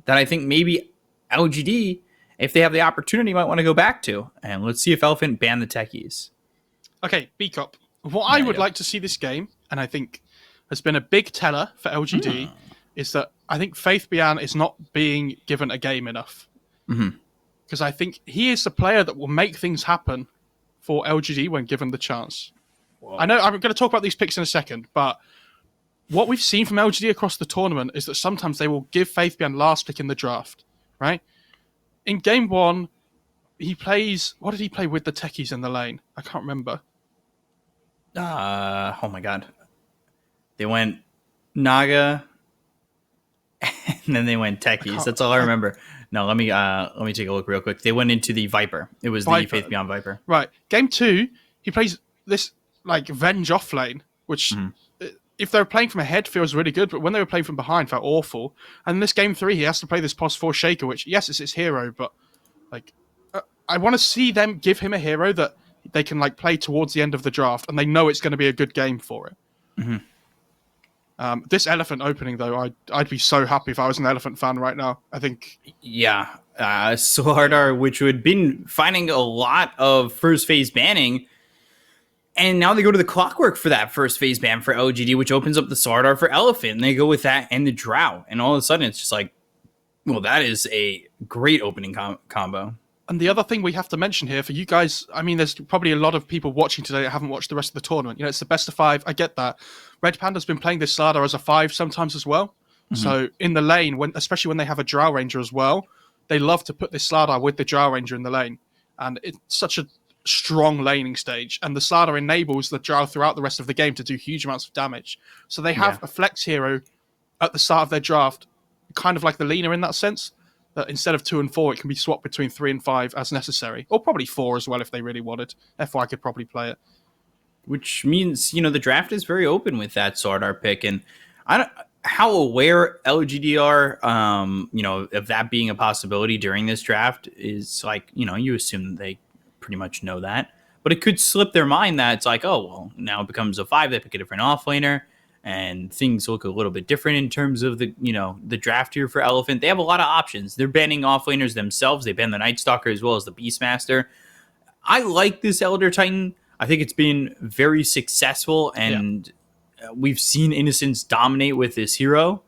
that I think maybe LGD, if they have the opportunity, might want to go back to. And let's see if Elephant ban the techies. Okay, B-Cop. What I would like to see this game, and I think has been a big teller for LGD, is that I think Faith Bian is not being given a game enough. Because I think he is the player that will make things happen for LGD when given the chance. Whoa. I know I'm going to talk about these picks in a second, but what we've seen from LGD across the tournament is that sometimes they will give Faith Bian last pick in the draft, right? In game 1, he plays... What did he play with the techies in the lane? I can't remember. Oh my god. They went Naga, and then they went techies. That's all I remember. No, let me take a look real quick. They went into the Viper. It was the Faith Beyond Viper. Right. Game 2, he plays this like Venge off lane, which if they were playing from ahead feels really good, but when they were playing from behind felt awful. And in this game 3, he has to play this +4 Shaker, which yes, it's his hero, but like I want to see them give him a hero that they can like play towards the end of the draft, and they know it's going to be a good game for it. This Elephant opening, though, I'd be so happy if I was an Elephant fan right now. I think... Yeah. Solardar, which had been finding a lot of first phase banning, and now they go to the Clockwork for that first phase ban for LGD, which opens up the Solardar for Elephant, and they go with that and the Drow, and all of a sudden it's just like, well, that is a great opening combo. And the other thing we have to mention here for you guys, I mean, there's probably a lot of people watching today that haven't watched the rest of the tournament. You know, it's the best of 5. I get that. Red Panda's been playing this Slardar as a 5 sometimes as well. So in the lane, especially when they have a Drow Ranger as well, they love to put this Slardar with the Drow Ranger in the lane. And it's such a strong laning stage. And the Slardar enables the Drow throughout the rest of the game to do huge amounts of damage. So they have a flex hero at the start of their draft, kind of like the Lina in that sense. That instead of 2 and 4, it can be swapped between 3 and 5 as necessary. Or probably 4 as well if they really wanted. FY could probably play it. Which means, you know, the draft is very open with that Solardar pick. And I don't how aware LGD are, you know, of that being a possibility during this draft is like, you know, you assume that they pretty much know that. But it could slip their mind that it's like, oh, well, now it becomes a 5. They pick a different offlaner. And things look a little bit different in terms of the, you know, the draft here for Elephant. They have a lot of options. They're banning offlaners themselves. They ban the Night Stalker as well as the Beastmaster. I like this Elder Titan. I think it's been very successful, and we've seen Innocence dominate with this hero.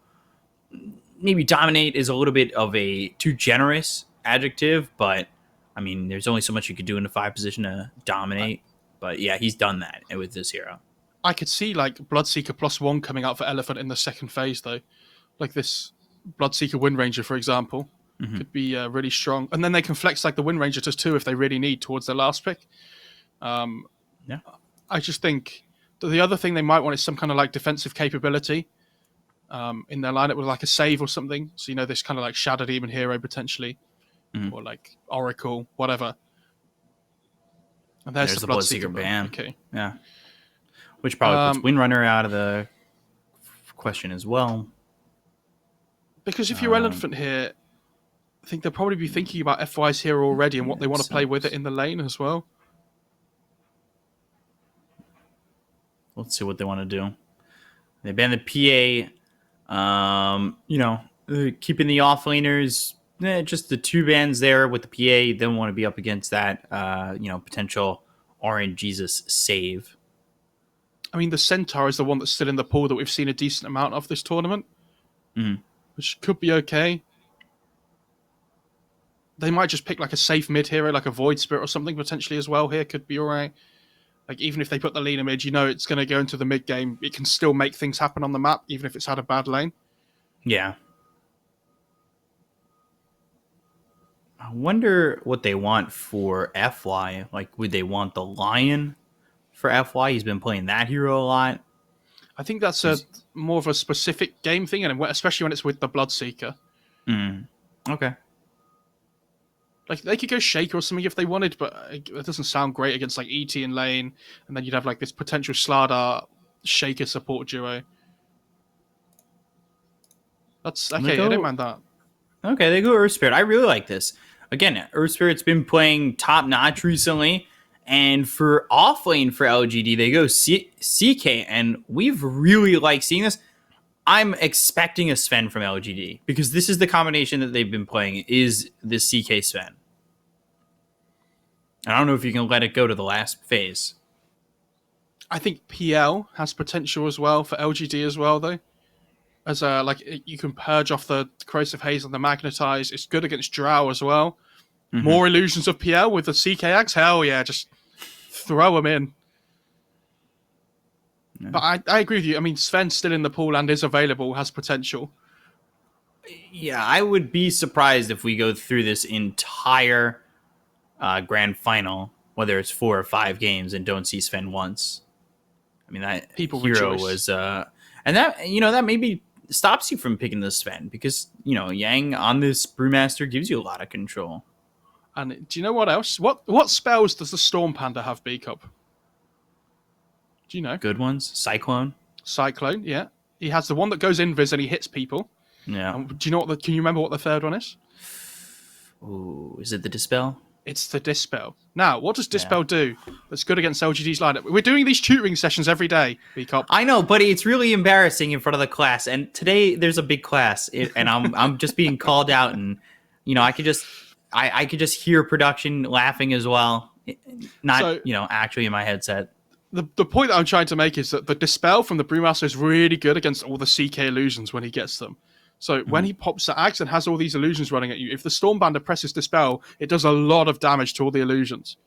Maybe dominate is a little bit of a too generous adjective, but I mean, there's only so much you could do in the 5 position to dominate. But yeah, he's done that with this hero. I could see like Bloodseeker +1 coming out for Elephant in the second phase, though. Like this Bloodseeker Wind Ranger, for example, could be really strong. And then they can flex like the Wind Ranger to 2 if they really need towards their last pick. I just think that the other thing they might want is some kind of like defensive capability in their lineup with like a save or something. So, you know, this kind of like Shadow Demon hero potentially, or like Oracle, whatever. And there's the Bloodseeker ban. Okay. Yeah. Which probably puts Windrunner out of the question as well. Because if you're Elephant here, I think they'll probably be thinking about FY's hero already and what they want to play with it in the lane as well. Let's see what they want to do. They ban the PA. You know, keeping the offlaners, just the 2 bans there with the PA. They don't want to be up against that, you know, potential RNGesus save. I mean, the Centaur is the one that's still in the pool that we've seen a decent amount of this tournament, which could be okay. They might just pick like a safe mid hero, like a Void Spirit or something potentially as well here. Could be all right. Like, even if they put the Lina mid, you know it's going to go into the mid game. It can still make things happen on the map, even if it's had a bad lane. Yeah. I wonder what they want for FY. Like, would they want the Lion for FY? He's been playing that hero a lot. I think that's more of a specific game thing, and especially when it's with the Bloodseeker. Okay. Like, they could go Shaker or something if they wanted, but it doesn't sound great against, like, ET in lane, and then you'd have, like, this potential Slardar Shaker support duo. That's... Okay, I don't mind that. Okay, they go Earth Spirit. I really like this. Again, Earth Spirit's been playing top-notch recently, and for offlane for LGD, they go CK, and we've really liked seeing this. I'm expecting a Sven from LGD because this is the combination that they've been playing is the CK Sven. I don't know if you can let it go to the last phase. I think PL has potential as well for LGD as well, though. As like you can purge off the corrosive haze and the magnetize. It's good against Drow as well. More illusions of PL with the CK Axe. Hell yeah, just throw them in. Yeah. But I agree with you. I mean, Sven's still in the pool and is available, has potential. Yeah, I would be surprised if we go through this entire grand final, whether it's 4 or 5 games, and don't see Sven once. I mean, that people hero rejoice. Was, and that that maybe stops you from picking the Sven because Yang on this Brewmaster gives you a lot of control. And do you know what else? What spells does the Storm Panda have, B-Cup? Do you know? Good ones. Cyclone, yeah. He has the one that goes invis and he hits people. Yeah. And do you know can you remember what the third one is? Ooh, is it the Dispel? It's the Dispel. Now, what does Dispel do that's good against LGD's lineup? We're doing these tutoring sessions every day, B-Cup. I know, buddy. It's really embarrassing in front of the class. And today there's a big class, and I'm just being called out, and I could just hear production laughing as well. Not actually in my headset. The point that I'm trying to make is that the Dispel from the Brewmaster is really good against all the CK illusions when he gets them. So when he pops the Axe and has all these illusions running at you, if the Stormbander presses Dispel, it does a lot of damage to all the illusions,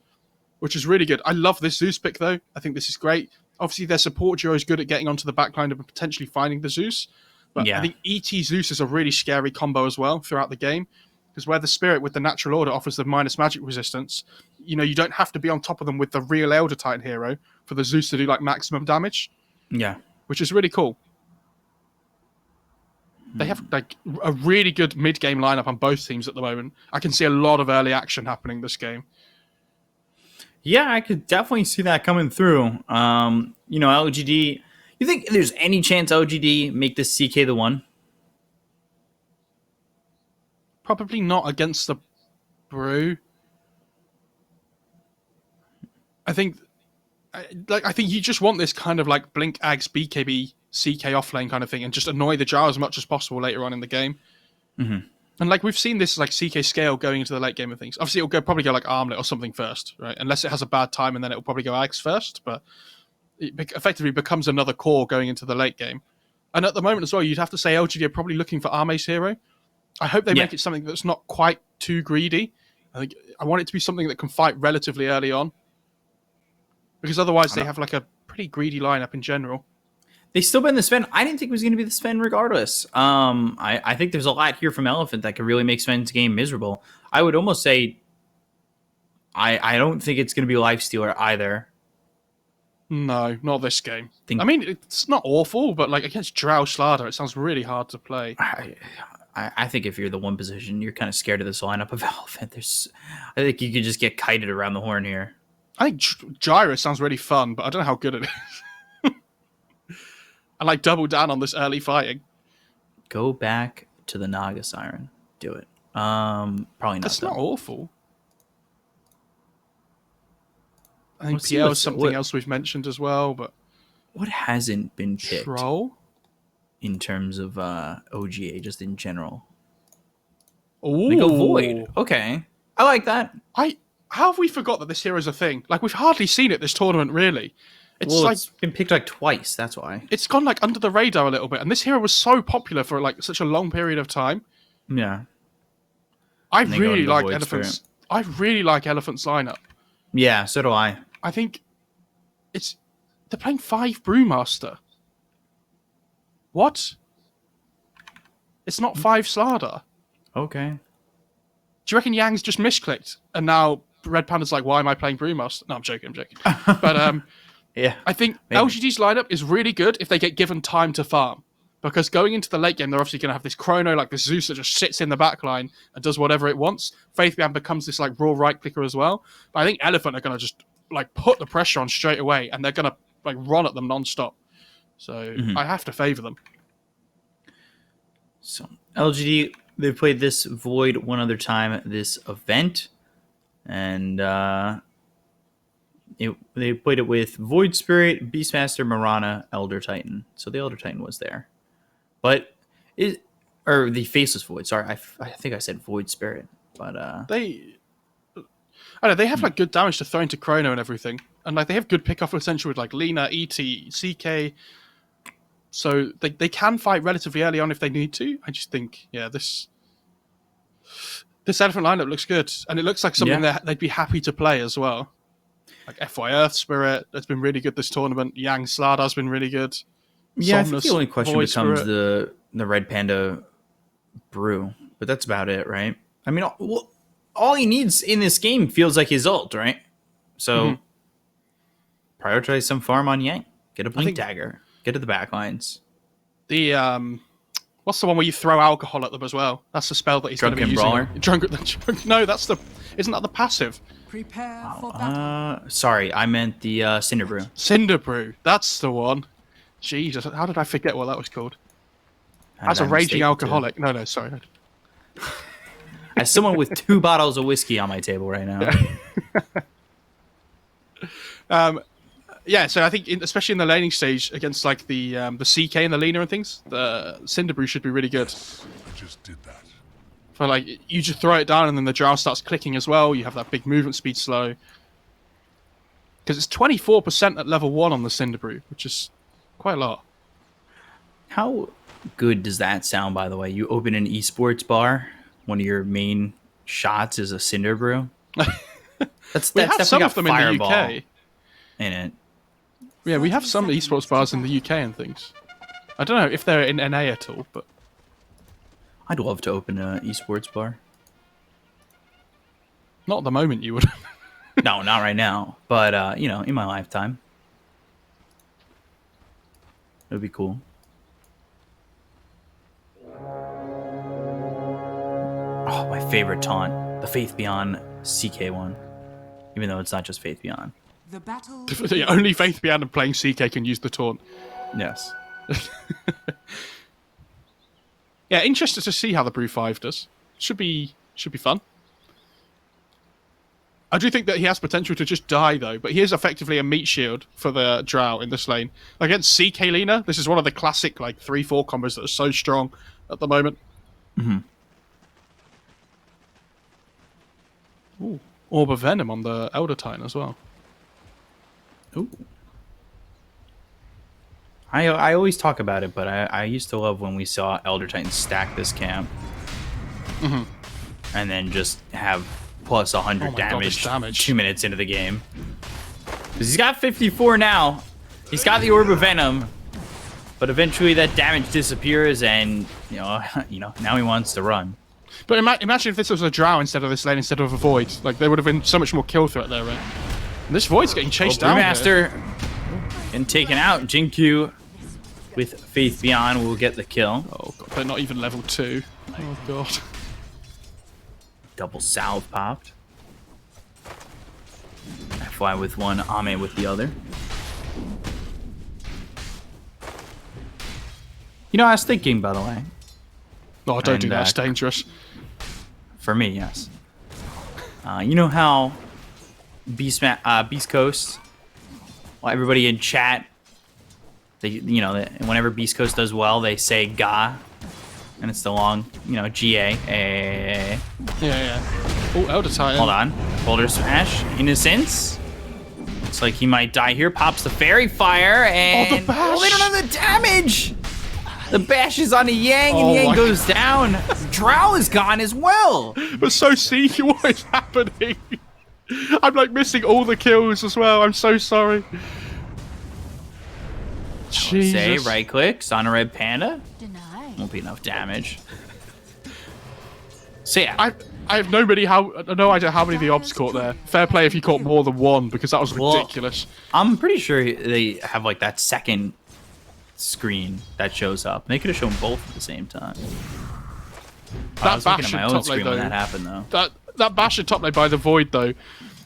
which is really good. I love this Zeus pick, though. I think this is great. Obviously, their support duo is good at getting onto the backline and potentially finding the Zeus. But I think ET Zeus is a really scary combo as well throughout the game. Because where the Spirit with the Natural Order offers the minus magic resistance, you don't have to be on top of them with the real Elder Titan hero for the Zeus to do like maximum damage. Yeah. Which is really cool. They have like a really good mid-game lineup on both teams at the moment. I can see a lot of early action happening this game. Yeah, I could definitely see that coming through. LGD. You think there's any chance LGD make this CK the one? Probably not against the Brew. I think you just want this kind of like Blink Ags BKB CK offlane kind of thing and just annoy the Jar as much as possible later on in the game. Mm-hmm. And like we've seen this like CK scale going into the late game of things. Obviously it'll probably go like Armlet or something first, right? Unless it has a bad time and then it'll probably go Ags first, but it effectively becomes another core going into the late game. And at the moment as well, you'd have to say LGD are probably looking for Armace hero. I hope they make it something that's not quite too greedy. I want it to be something that can fight relatively early on. Because otherwise they have like a pretty greedy lineup in general. They still been the Sven. I didn't think it was going to be the Sven regardless. I think there's a lot here from Elephant that could really make Sven's game miserable. I would almost say I don't think it's going to be Lifestealer either. No, not this game. I mean, it's not awful, but like against Drow Slardar, it sounds really hard to play. I think if you're the one position, you're kind of scared of this lineup of Elephant. I think you could just get kited around the horn here. I think Gyrus sounds really fun, but I don't know how good it is. And like double down on this early fighting. Go back to the Naga Siren. Do it. Probably not. That's not awful. I think PL is something else we've mentioned as well, but what hasn't been picked? Troll? In terms of OGA, just in general. Ooh. They go Void. Okay. I like that. How have we forgot that this hero is a thing? Like, we've hardly seen it this tournament, really. It's been picked like twice, that's why. It's gone like under the radar a little bit, and this hero was so popular for like such a long period of time. Yeah. I really like Elephant's. I really like Elephant's lineup. Yeah, so do I. I think they're playing 5 Brewmaster. What? It's not 5 Slardar. Okay. Do you reckon Yang's just misclicked and now Red Panda's like, why am I playing Brewmaster? No, I'm joking. But yeah, I think LGD's lineup is really good if they get given time to farm. Because going into the late game, they're obviously going to have this Chrono, like this Zeus that just sits in the back line and does whatever it wants. Faithband becomes this like raw right clicker as well. But I think Elephant are going to just like put the pressure on straight away and they're going to like run at them non-stop. So I have to favor them. So LGD, they've played this Void one other time at this event. And they played it with Void Spirit, Beastmaster, Mirana, Elder Titan. So the Elder Titan was there. But or the faceless void. Sorry, I think I said void spirit, but They, I don't know, they have like good damage to throw into Chrono and everything, and like they have good pick off potential with like Lina, ET, CK. So they can fight relatively early on if they need to. I just think, yeah, this elephant lineup looks good, and it looks like something that they'd be happy to play as well. Like FY Earth Spirit, that's been really good this tournament. Yang Slada's been really good. Yeah, I think the only question Void becomes Spirit. the Red Panda brew, but that's about it, right? I mean, all he needs in this game feels like his ult, right? So prioritize some farm on Yang. Get a blink dagger. Get to the back lines. The what's the one where you throw alcohol at them as well? That's the spell that he's going to be using. Brawler? No, that's the. Isn't that the passive? Prepare for battle. Sorry, I meant the Cinder Brew. Cinder Brew. That's the one. Jesus, how did I forget what that was called? As a raging alcoholic. No, sorry. As someone with 2 bottles of whiskey on my table right now. Yeah, so I think, especially in the laning stage against like the CK and the Lina and things, the Cinder Brew should be really good. I just did that. For like, you just throw it down and then the drow starts clicking as well. You have that big movement speed slow. Because it's 24% at level 1 on the Cinder Brew, which is quite a lot. How good does that sound, by the way? You open an esports bar, one of your main shots is a Cinder Brew. That's we have some of them in the UK. In it. Yeah, we have some esports bars in the UK and things. I don't know if they're in NA at all, but I'd love to open an esports bar. not at the moment you would. No, not right now. But, you know, in my lifetime. It would be cool. Oh, my favorite taunt. The Faith Beyond CK one. Even though it's not just Faith Beyond. The battle. Yeah, only Faith Beyond and playing CK can use the taunt. Yes. Yeah, interested to see how the Brew 5 does. Should be fun. I do think that he has potential to just die, though, but he is effectively a meat shield for the Drow in this lane. Against CK Lina, this is one of the classic like 3-4 combos that are so strong at the moment. Ooh, Orb of Venom on the Elder Titan as well. Ooh. I always talk about it, but I used to love when we saw Elder Titan stack this camp. And then just have plus 100 damage 2 minutes into the game. Because he's got 54 now. He's got the Orb of Venom. But eventually that damage disappears and, you know, now he wants to run. But imagine if this was a Drow instead of this lane, instead of a Void. Like, there would have been so much more kill threat there, right? And this Void's getting chased down. Brewmaster and taken out. Jinkyu with Faith Beyond will get the kill. Oh, God, they're not even level 2. Oh, God. Double salve popped. FY with one, Ame with the other. You know, I was thinking, by the way. Oh, don't do that. It's dangerous. For me, yes. You know how Beast Coast, well, everybody in chat, whenever Beast Coast does well, they say "ga," and it's the long, GA. Yeah. Oh, Elder Titan. Hold on. Boulder Smash. Innocence. Looks like he might die here. Pops the Fairy Fire, and... the bash! Oh, they don't have the damage! The bash is on a Yang, and Yang goes down. Drow is gone as well. But so Seeker, what is happening? I'm like missing all the kills as well. I'm so sorry. Jesus. Say right click, Sana Red Panda. Deny. Won't be enough damage. So yeah, I have no idea how many the obs caught there. Fair play if you caught more than one, because that was ridiculous. I'm pretty sure they have like that second screen that shows up. They could have shown both at the same time. I was looking at my own screen when that happened, though. That bash at top lane by the Void, though,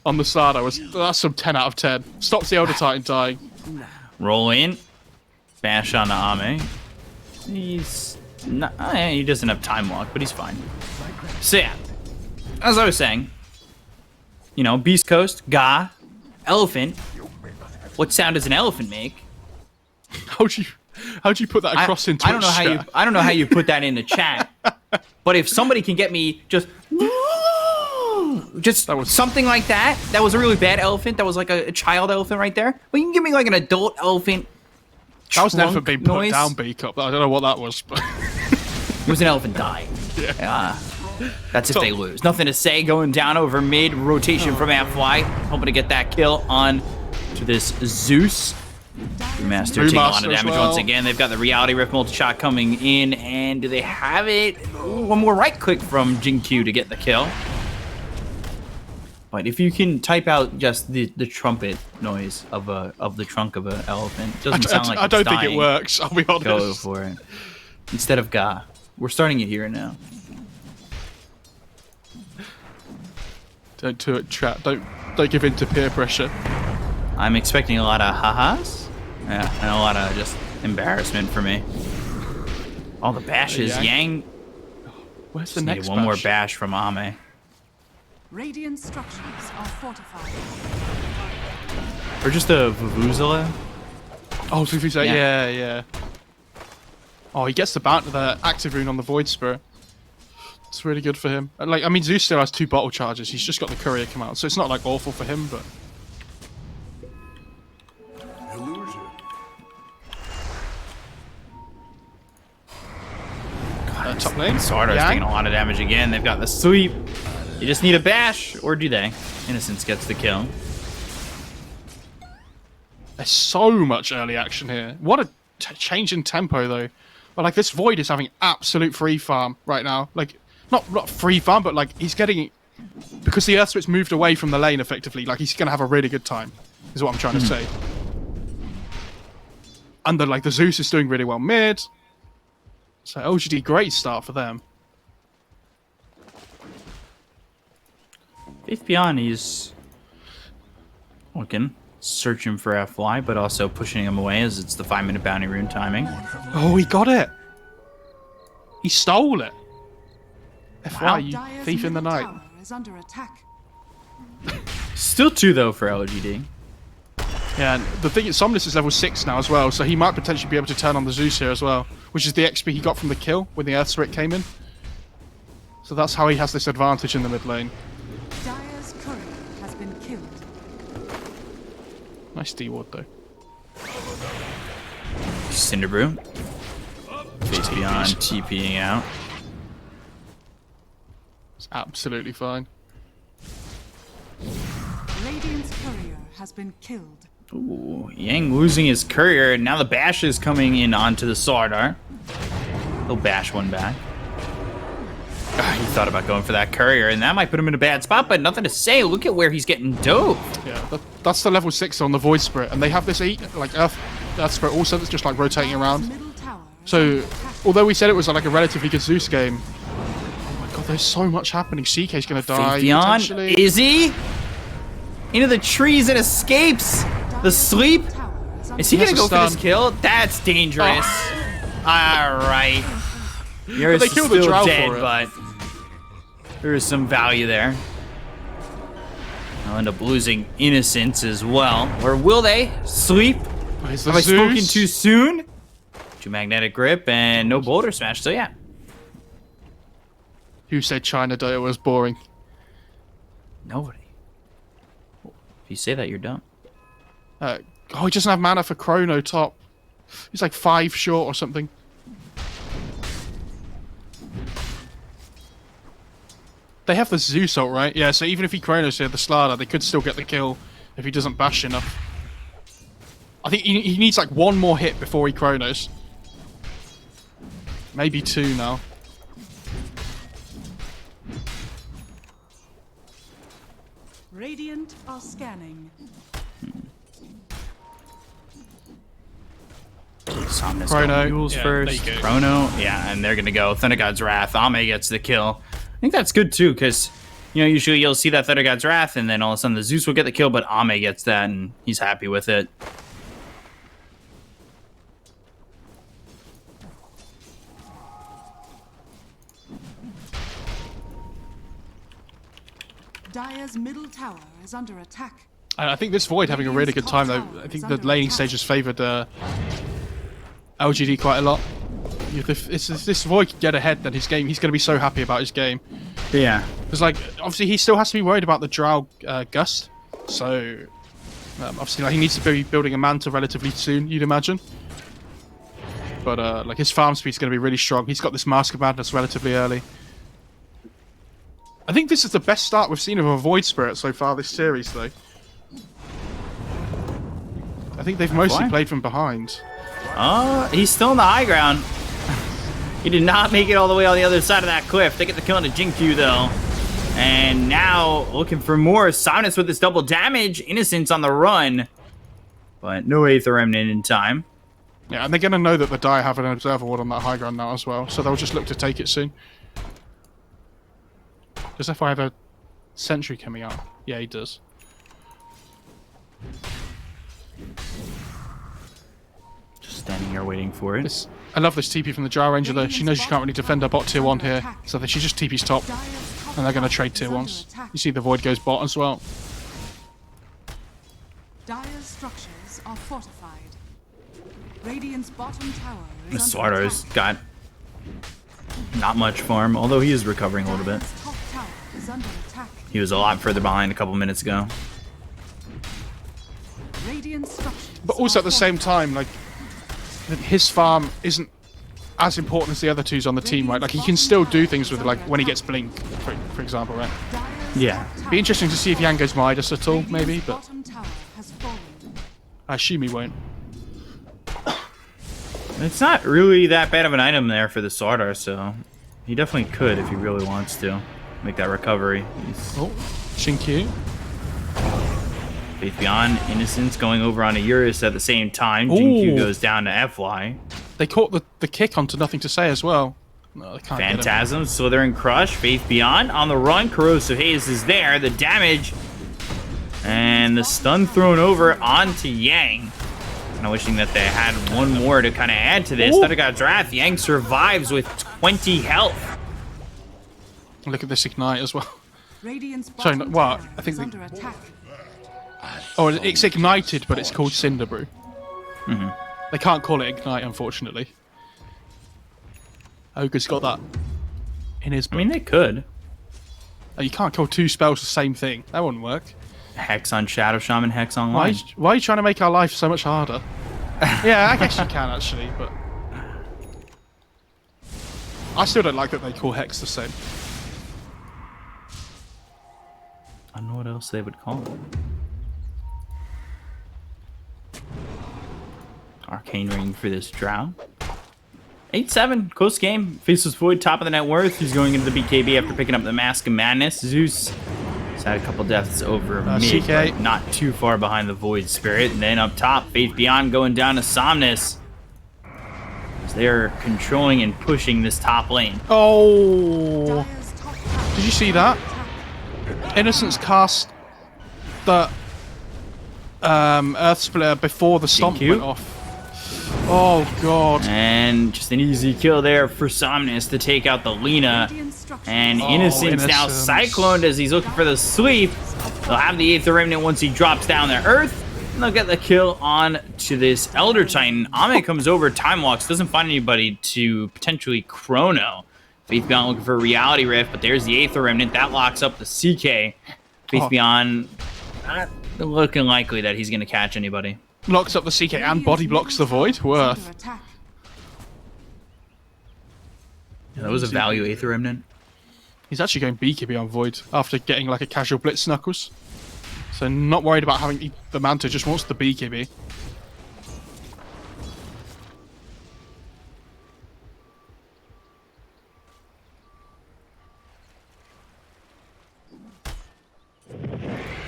on the Sada that's some 10 out of 10. Stops the Elder Titan dying. Roll in, bash on Ame. He's not. He doesn't have time walk, but he's fine. So yeah, as I was saying, Beast Coast, Ga, elephant. What sound does an elephant make? How do you? How'd you put that across into? I don't know how you. I don't know how you put that in the chat. But if somebody can get me just That was- something like that, that was a really bad elephant. That was like a child elephant right there. But you can give me like an adult elephant. That was never trunk being noise. put down, B Cup. I don't know what that was, but It was an elephant dying. Yeah. That's if they lose. Nothing to say. Going down over mid rotation from FY, hoping to get that kill on to this Zeus. Master taking a lot of Brewmaster as damage well. once again. They've got the reality rift multi-shot coming in, and do they have it? Ooh, one more right click from Jinkyu to get the kill. But if you can type out just the trumpet noise of the trunk of an elephant, it doesn't sound like I it's don't think it dying. works. I'll be honest. Go for it. Instead of Ga. We're starting it here now. Don't do it, chat. Don't give in to peer pressure. I'm expecting a lot of ha-has. Yeah, and a lot of just embarrassment for me. All the bashes. Yang. Yang Where's just the needed next one more bash? bash from Ame. Radiant structures are fortified. Or just a Vuvuzela. Oh, so if you say, Yeah. yeah. Oh, he gets the active rune on the Void Spirit. It's really good for him. And, like, I mean, Zeus still has 2 bottle charges. He's just got the courier come out, so it's not like awful for him, but. Top lane. Sardar's Yang. taking a lot of damage again. They've got the sweep. You just need a bash, or do they? Innocence gets the kill. There's so much early action here. What a change in tempo, though. But like this Void is having absolute free farm right now. Like not free farm, but like he's getting because the Earth Switch moved away from the lane effectively. Like he's gonna have a really good time. Is what I'm trying to say. And the Zeus is doing really well mid. So OGD, great start for them. Faith Beyond, he's looking, searching for FY, but also pushing him away as it's the 5-minute bounty rune timing. Oh, he got it. He stole it. FY, you Dire's thief in the middle night. tower is under attack. Still 2 though for LGD. Yeah, and the thing is, Somnus is level 6 now as well, so he might potentially be able to turn on the Zeus here as well, which is the XP he got from the kill when the Earth Spirit came in. So that's how he has this advantage in the mid lane. Dire's courier has been killed. Nice D-ward though. Cinderbrew. Faith Beyond TPing out. It's absolutely fine. Radiant's courier has been killed. Ooh, Yang losing his courier, and now the bash is coming in onto the Sardar. He'll bash one back. He thought about going for that courier, and that might put him in a bad spot, but nothing to say. Look at where he's getting dove. Yeah, that's the level 6 on the Void Spirit, and they have this Earth Spirit also that's just like rotating Dire's around. middle tower is So, under attack. although we said it was like a relatively good Zeus game, oh my god, there's so much happening. CK's gonna die. Faith Beyond, potentially. is he? Into the trees and escapes. The sleep. Tower is under Is he He has gonna a go for this stun. kill? That's dangerous. All right. You're But they killed the still drow dead, for it. but there is some value there. I'll end up losing Innocence as well. Or will they? Sleep? Where's the Have I spoken Zeus? too soon? 2 magnetic grip and no boulder smash, so yeah. Who said China Dota was boring? Nobody. If you say that, you're dumb. Oh, he doesn't have mana for Chrono top. He's like 5 short or something. They have the Zeus ult, right? Yeah, so even if he Chronos here, the Slardar, they could still get the kill if he doesn't bash enough. I think he needs like 1 more hit before he Chronos. Maybe 2 now. Radiant are scanning. Somnus Chrono. Mules Yeah, first. there you go. Chrono. Yeah, and they're going to go Thunder God's Wrath. Ame gets the kill. I think that's good too, because, you know, usually you'll see that Thunder God's Wrath, and then all of a sudden the Zeus will get the kill, but Ame gets that, and he's happy with it. Dire's middle tower is under attack. And I think this Void having a really good time though. I think the laning stage has favoured LGD quite a lot. If this Void can get ahead, then his game, he's going to be so happy about his game. Yeah. Because, like, obviously he still has to be worried about the Drow Gust. So, obviously, like, he needs to be building a Manta relatively soon, you'd imagine. But, like, his farm speed's going to be really strong. He's got this Mask of Madness relatively early. I think this is the best start we've seen of a Void Spirit so far this series, though. I think they've mostly played from behind. Oh, he's still in the high ground. He did not make it all the way on the other side of that cliff. They get the kill on a Jinkyu, though. And now, looking for more. Somnus with this double damage. Innocence on the run. But no Aether Remnant in time. Yeah, and they're going to know that the Dire have an Observer Ward on that high ground now as well. So they'll just look to take it soon. Does FI have a Sentry coming out? Yeah, he does. Just standing here waiting for it. I love this TP from the Drow Ranger though. She knows she can't really defend her bot tier 1 here. So she just TP's top. And they're going to trade tier 1s. You see the Void goes bot as well. Dire's structures are fortified. Radiant's bottom tower The is under Swarter's attack. got not much farm, although he is recovering a little bit. Dire's top tower is under attack. He was a lot further behind a couple minutes ago. Radiant structures But also are at the same fortified. time, like, his farm isn't as important as the other twos on the team, right? Like, he can still do things with, like, when he gets Blink, for example, right? Dire's Yeah. top Be interesting to see if Yang goes Midas at all, Radiant's maybe, but bottom tower has fallen. I assume he won't. It's not really that bad of an item there for the Swarter, so he definitely could if he really wants to make that recovery. Oh, Shinkyu. Faith Beyond, Innocence going over on a Eurus at the same time. Ooh. Jinkyu goes down to FY. They caught the kick onto Nothing to Say as well. No, they can't get him. Phantasm, Slithering Crush, Faith Beyond on the run. Corrosive Haze is there. The damage and the stun thrown over onto Yang. Kind of wishing that they had one more to kind of add to this. Ooh. Thunder God's Wrath. Yang survives with 20 health. Look at this Ignite as well. Radiant's Sorry, bottom what? tower I think is they- under attack. Oh, it's ignited, but it's called Cinder Brew. Mm-hmm. They can't call it Ignite, unfortunately. Ogre's got that in his I book. mean, they could. Oh, you can't kill two spells the same thing. That wouldn't work. Hex on Shadow Shaman, Hex on Why, Line. why are you trying to make our life so much harder? Yeah, I guess you can, actually, but... I still don't like that they call Hex the same. I don't know what else they would call it. Arcane Ring for this Drow. 8-7, close game. Faceless Void, top of the net worth. He's going into the BKB after picking up the Mask of Madness. Zeus has had a couple deaths over mid, CK. but not too far behind the Void Spirit. And then up top, Faith Beyond going down to Somnus. As they're controlling and pushing this top lane. Oh! Dire's top tower Did you see is that? under attack. Innocence cast the Earth Splitter before the stomp Jinkyu. went off. Oh, God. And just an easy kill there for Somnus to take out the Lina. Radiant structures And Oh, Innocence now Innocence. cycloned as he's looking for the sweep. They'll have the Aether Remnant once he drops down to Earth. And they'll get the kill on to this Elder Titan. Ame comes over, time walks, doesn't find anybody to potentially chrono. Faith Beyond looking for a Reality Rift, but there's the Aether Remnant. That locks up the CK. Faith Oh. Beyond not looking likely that he's going to catch anybody. Locks up the CK and body blocks the Void. is under Worth. attack. Yeah, that was a value Aether Remnant. He's actually going BKB on Void after getting like a casual Blitz Knuckles. So not worried about having the Manta, just wants the BKB.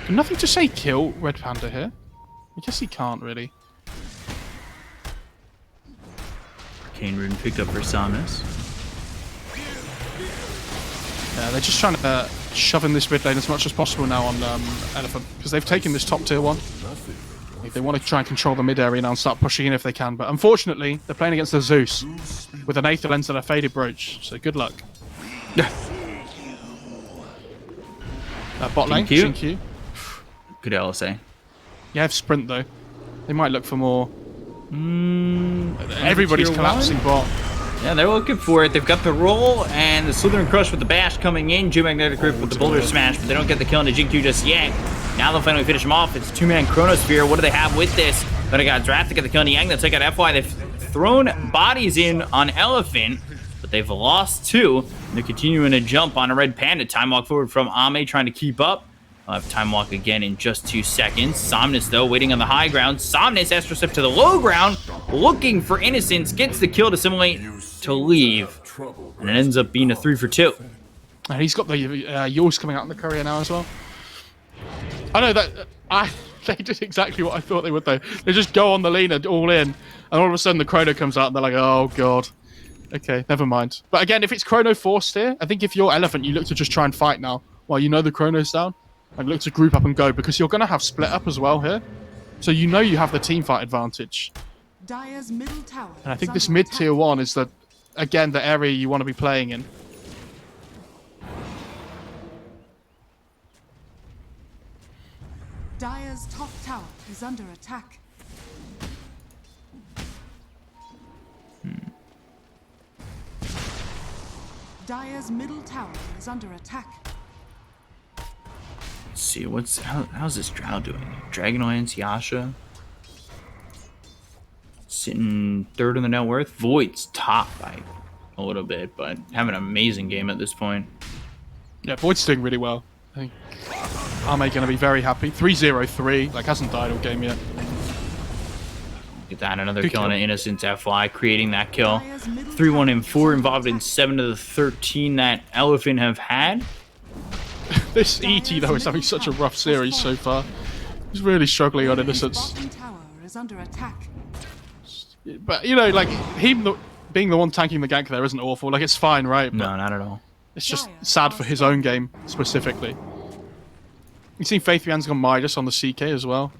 Nothing to say kill Red Panda here. I guess he can't really. Arcane Rune picked up for Somnus. Yeah, they're just trying to shove in this mid lane as much as possible now on Elephant, because they've taken this top tier one. They want to try and control the mid area now and start pushing in if they can, but unfortunately, they're playing against the Zeus with an Aether Lens and a Faded Brooch, so good luck. Bot lane, Jinkyu. Jinkyu. Good LSA. You have Sprint though. They might look for more Everybody's Tier collapsing bot. Yeah, they're looking for it. They've got the roll and the Slithering Crush with the bash coming in. Geomagnetic Grip with the Boulder Smash, but they don't get the kill on the Jinkyu just yet. Now they'll finally finish him off. It's two-man Chronosphere. What do they have with this? But I got Draft to get the kill on Yang. They'll take out FY. They've thrown bodies in on Elephant, but they've lost two. They're continuing to jump on a Red Panda. Time walk forward from Ame trying to keep up. I'll have time walk again in just 2 seconds. Somnus, though, waiting on the high ground. Somnus, Astro Step to the low ground, looking for Innocence, gets the kill to simulate to leave. And it ends up being a 3 for 2. And he's got the Yours coming out in the courier now as well. I know that they did exactly what I thought they would, though. They just go on the Lina all in, and all of a sudden the Chrono comes out, and they're like, oh, God. Okay, never mind. But again, if it's Chrono forced here, I think if you're Elephant, you look to just try and fight now while you know the Chrono's down. Like, look to group up and go, because you're going to have split up as well here. So you know you have the team fight advantage. Dire's middle tower. And I think this mid-tier 1 is, again, the area you want to be playing in. Dire's top tower is under attack. Dire's middle tower is under attack. Let's see, how's this Drow doing? Dragonlance, Yasha. Sitting third in the net worth. Void's top by a little bit, but having an amazing game at this point. Yeah, Void's doing really well. I think Ame going to be very happy. 3-0-3, like hasn't died all game yet. Get that, another Good kill on kill. an Innocence FY, creating that kill. 3-1 and 4 involved in 7 of the 13 that Elephant have had. This ET, though, is having such a rough series so far. He's really struggling on Innocence. Bottom tower is under attack. But, you know, like, him being the one tanking the gank there isn't awful. Like, it's fine, right? But No, not at all. it's just sad for his own game, specifically. You've seen Faith Bian's gone Midas on the CK as well.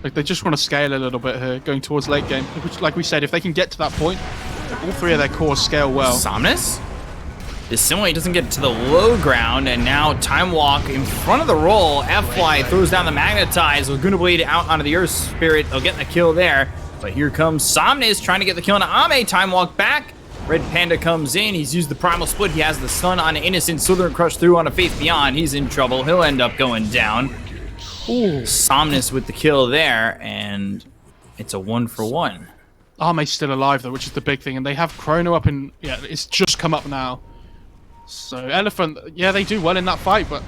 Like, they just want to scale a little bit here, going towards late game. Which, like we said, if they can get to that point, all three of their cores scale well. Somnus? This Simulate doesn't get to the low ground, and now Time Walk in front of the roll. FY throws down the Magnetize. Laguna Blade out onto the Earth Spirit. They'll get the kill there. But here comes Somnus trying to get the kill on Ame. Time Walk back. Red Panda comes in. He's used the Primal Split. He has the stun on Innocent. Southern Crush through on a Faith Beyond. He's in trouble. He'll end up going down. Ooh. Somnus with the kill there, and it's a 1-for-1. Ame's still alive, though, which is the big thing. And they have Chrono up in... Yeah, it's just come up now. So, Elephant, yeah, they do well in that fight, but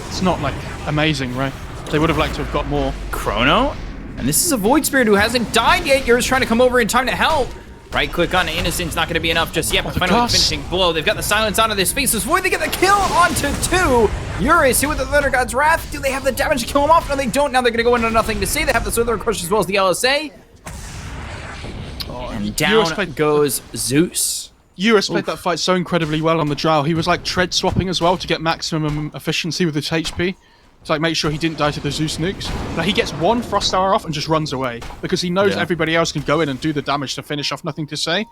it's not, like, amazing, right? They would have liked to have got more. Chrono? And this is a Void Spirit who hasn't died yet. Yours trying to come over in time to help. Right click on Innocence, not going to be enough just yet, but finally finishing blow. They've got the silence onto their spaces. Void, they get the kill onto 2. Eurus hit with the Thunder God's Wrath. Do they have the damage to kill him off? No, they don't. Now they're going to go into Nothing to Say. They have the Southern Crush as well as the LSA. And down goes Zeus. Eurus played that fight so incredibly well on the Drow. He was like tread swapping as well to get maximum efficiency with his HP. To like make sure he didn't die to the Zeus nukes. But he gets one Frost Tower off and just runs away. Because he knows everybody else can go in and do the damage to finish off Nothing to Say.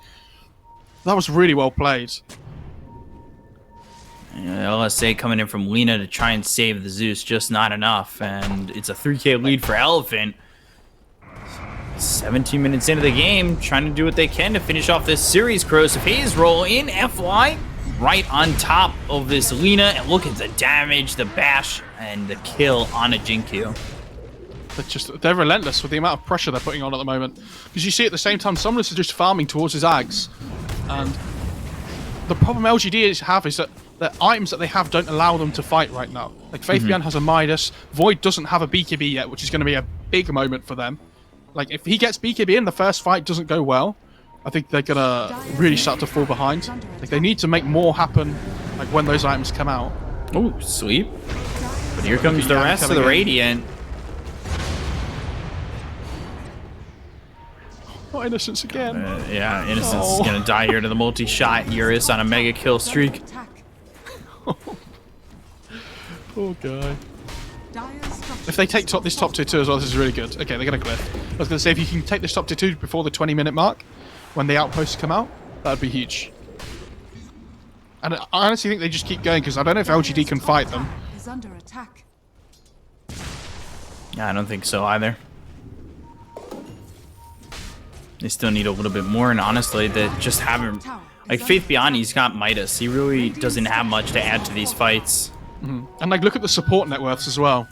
That was really well played. LSA coming in from Lina to try and save the Zeus, just not enough. And it's a 3k lead for Elephant. 17 minutes into the game, trying to do what they can to finish off this series. Corrosive Haze roll in FY, right on top of this Lina. And look at the damage, the bash, and the kill on a Jinkyu. They're relentless with the amount of pressure they're putting on at the moment. Because you see at the same time, Somnus is just farming towards his Ags. And the problem LGD have is that the items that they have don't allow them to fight right now. Like Faith Beyond has a Midas, Void doesn't have a BKB yet, which is going to be a big moment for them. Like, if he gets BKB in, the first fight doesn't go well, I think they're going to really start to fall behind. Like, they need to make more happen, like, when those items come out. Oh, sweep. But here comes the rest of the Radiant. Oh, Innocence again. Yeah, Innocence is going to die here to the multi-shot Eurus on a mega kill streak. Poor guy. If they take this top tier 2 as well, this is really good. Okay, they're going to glyph. I was going to say, if you can take this top tier 2 before the 20-minute mark, when the outposts come out, that would be huge. And I honestly think they just keep going, because I don't know if LGD can fight them. Is under attack. Yeah, I don't think so either. They still need a little bit more, and honestly, they just haven't... Like, Faith Beyond, he's got Midas. He really doesn't have much to add to these fights. And, like, look at the support net worths as well.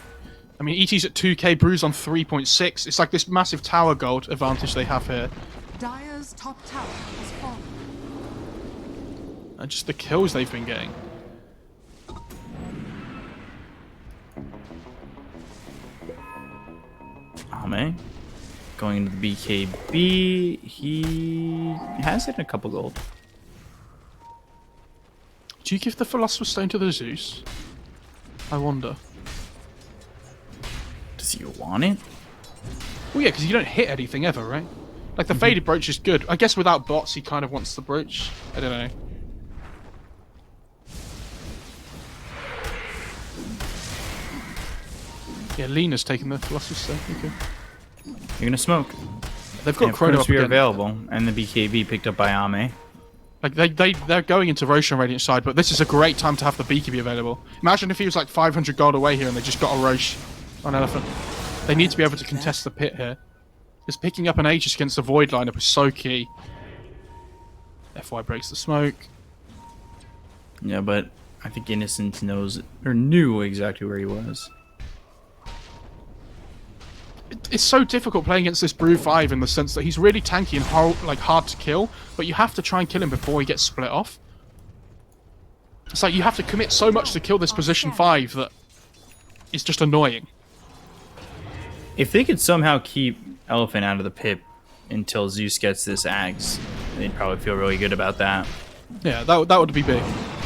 I mean, ET's at 2k, Bruise on 3.6. It's like this massive tower gold advantage they have here. Dire's top tower has fallen. And just the kills they've been getting. Ame going into the BKB. He has it in a couple gold. Do you give the Philosopher's Stone to the Zeus? I wonder. Does he want it? Well, yeah, because you don't hit anything ever, right? Like, the Faded Brooch is good. I guess without bots, he kind of wants the brooch. I don't know. Yeah, Lena's taking the Philosopher's Stone. Okay. You're gonna smoke. They've got Chrono up Chronosphere again. available, and the BKB picked up by Ame. Like, they're going into Rosh on Radiant side, but this is a great time to have the BKB available. Imagine if he was like 500 gold away here and they just got a Rosh on Elephant. They need to be able to contest the pit here. Because picking up an Aegis against the Void lineup is so key. FY breaks the smoke. Yeah, but I think Innocent knows or knew exactly where he was. It's so difficult playing against this Brew 5 in the sense that he's really tanky and hard to kill, but you have to try and kill him before he gets split off. It's like you have to commit so much to kill this position 5 that it's just annoying. If they could somehow keep Elephant out of the pit until Zeus gets this Axe, they'd probably feel really good about that. Yeah, that would be big.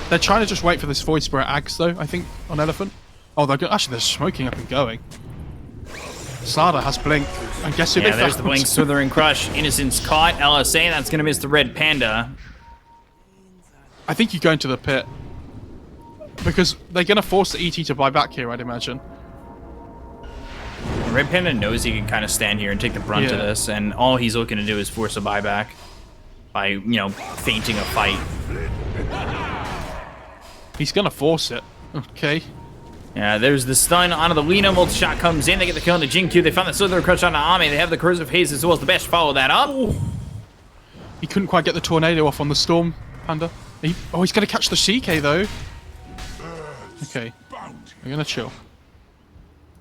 They're trying to just wait for this Void Spirit Axe though, I think, on Elephant. Oh, actually they're smoking up and going. Slada has Blink. And guess who they found? There's the Blink, Slithering Crush. Innocent's caught. LSA, that's going to miss the Red Panda. I think you go into the pit. Because they're going to force the ET to buy back here, I'd imagine. And Red Panda knows he can kind of stand here and take the brunt of this, and all he's looking to do is force a buyback by, you know, feinting a fight. He's going to force it. Okay. Yeah, there's the stun onto the Lina. Multi-shot comes in. They get the kill on the Jin-Q. They found the Slither Crush onto Ame. They have the Corrosive Haze as well as the Bash. Follow that up. He couldn't quite get the Tornado off on the Storm Panda. He's going to catch the CK though. Okay. We're going to chill.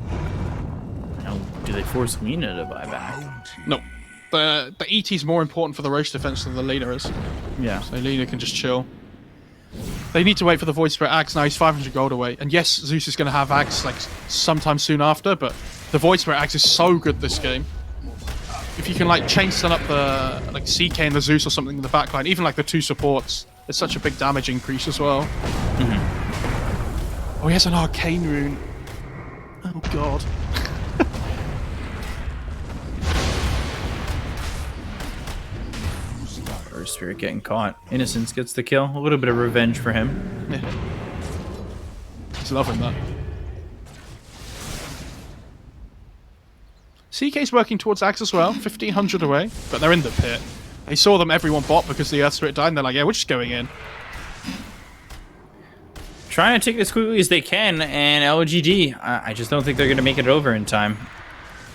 Now, do they force Lina to buy back? No. The ET's more important for the Roche defense than the Lina is. Yeah. So Lina can just chill. They need to wait for the Void Spirit Axe. Now he's 500 gold away. And yes, Zeus is going to have Axe like sometime soon after, but the Void Spirit Axe is so good this game. If you can like chain stun up the like CK and the Zeus or something in the backline, even like the 2 supports, it's such a big damage increase as well. Oh, he has an Arcane Rune. Oh god. Spirit getting caught. Innocence gets the kill. A little bit of revenge for him. Yeah. He's loving that. CK's working towards Axe as well. 1500 away, but they're in the pit. They saw them everyone bot because the Earth Spirit died, and they're like, yeah, we're just going in. Trying to take it as quickly as they can, and LGD, I just don't think they're going to make it over in time.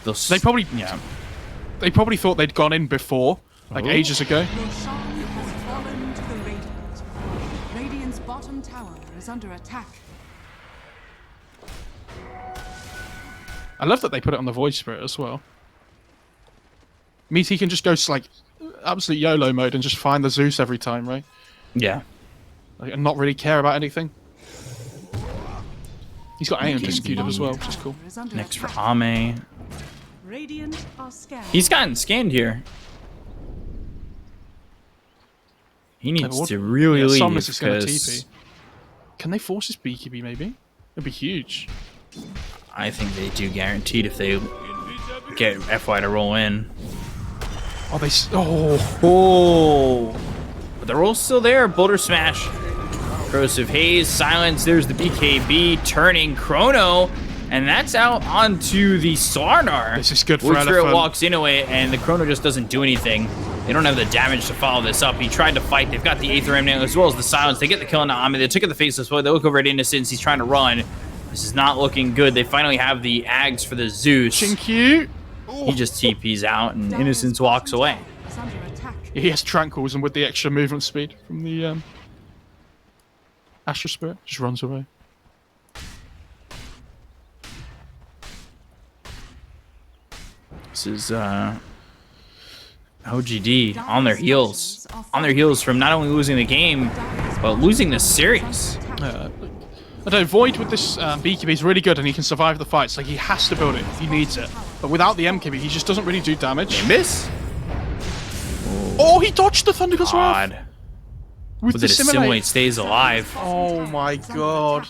They probably thought they'd gone in before, like ages ago. Roshan has fallen to the Radiant. Radiant's bottom tower is under attack. I love that they put it on the Void Spirit as well. Means he can just go like absolute YOLO mode and just find the Zeus every time, right? Yeah. Like, and not really care about anything. He's got AMD executed as well, which is cool. Next for Ame. Radiant are scanned. He's gotten scanned here. He needs to really leave Somnus is going to because TP. Can they force his BKB maybe? It'd be huge. I think they do guaranteed if they get FY to roll in. Oh, they... Oh! But the roll's still there. Boulder Smash. Corrosive Haze. Silence. There's the BKB. Turning Chrono. And that's out onto the Sarnar. This is good for Wood Spirit Elephant. walks into it, and the Chrono just doesn't do anything. They don't have the damage to follow this up. He tried to fight. They've got the Aether Remnant as well as the Silence. They get the kill on Ame. They took at the Faceless Void. They look over at Innocence. He's trying to run. This is not looking good. They finally have the Ags for the Zeus. Chin-Q. He just TP's out, and Innocence walks away. is under attack. He has Tranquils, and with the extra movement speed from the Astral Spirit, just runs away. This is OGD on their heels. On their heels from not only losing the game, but losing the series. I don't know, Void with this BKB is really good and he can survive the fights. Like, he has to build it. He needs it. But without the MKB, he just doesn't really do damage. They miss. Oh, he dodged the Thundergust Wrath. God. With With the it assimilate stays alive. Oh my god.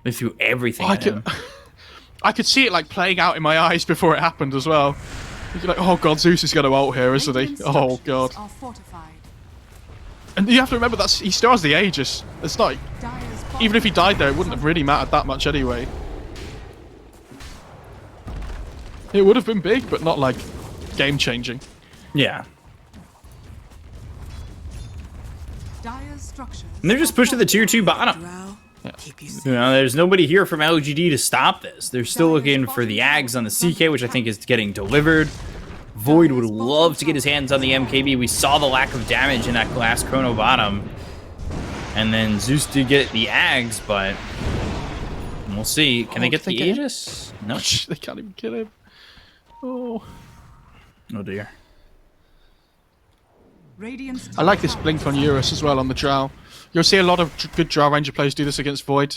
They threw everything I at him. I could see it like playing out in my eyes before it happened as well. You're like, oh god, Zeus is going to ult here, isn't he? Radiant Oh god. structures are fortified. And you have to remember that he still has the Aegis. It's not, Dire's even if he bottom died there, it wouldn't have really mattered that much anyway. It would have been big, but not like game changing. Yeah. Dire's structures And they're just pushed to the tier 2 bottom. Drow, keep you safe. You know, there's nobody here from LGD to stop this. They're still looking for the Ags on the CK, which I think is getting delivered. Void would love to get his hands on the MKB. We saw the lack of damage in that last Chrono bottom. And then Zeus did get the Ags, but we'll see. Can they get the Aegis? No. They can't even kill him. Oh. Oh dear. Radiant's I like this blink on Eurus as well on the Drow. You'll see a lot of good Drow Ranger players do this against Void.